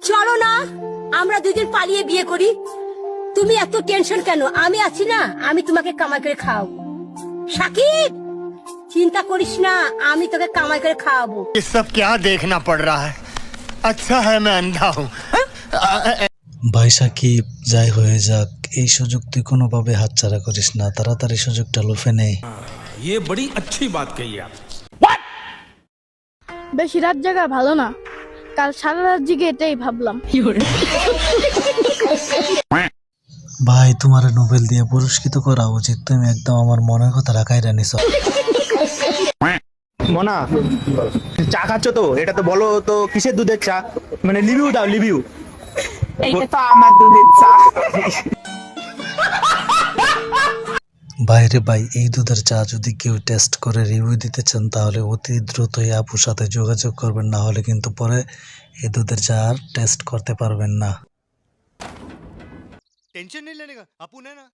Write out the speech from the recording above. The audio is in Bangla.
চলো না আমরা দুদিন পালিয়ে বিয়ে করি। তুমি এত টেনশন কেন? আমি আছি না, আমি তোমাকে কামাই করে খাওয়াবো। সাকিব, চিন্তা করিস না, আমি তোকে কামাই করে খাওয়াবো। ये सब क्या देखना पड़ रहा है? अच्छा है मैं अंधा हूँ। ভাই সাকিব, যাই হয়ে যাক, এই সুযোগ তুই কোনোভাবে হাতছাড়া করিস না, তাড়াতাড়ি সুযোগটা লুফে নে। ये बड़ी अच्छी बात कही आप। বেশি রাত জাগা ভালো না, কাল সারা রাত জেগে এটাই ভাবলাম। ভাই, তোমার নোবেল দিয়ে পুরস্কৃত করা উচিত, তুমি একদম আমার মনের কথা রাখাই রানিস। মনা, চা খাচ্ছ তো? এটা তো বলো তো কিসের দুধের চা? মানে রিভিউ দাও, রিভিউ। এইটা তো আমার দুধের চা। ভাইরে ভাই, এই দুধের চা যদি কেউ টেস্ট করে রিভিউ দিতে চান তাহলে অতি দ্রুতই আপুর সাথে যোগাযোগ করবেন, না হলে কিন্তু পরে এই দুধের চা আর টেস্ট করতে পারবেন না। टेंशन नहीं लेने का, अपू ने ना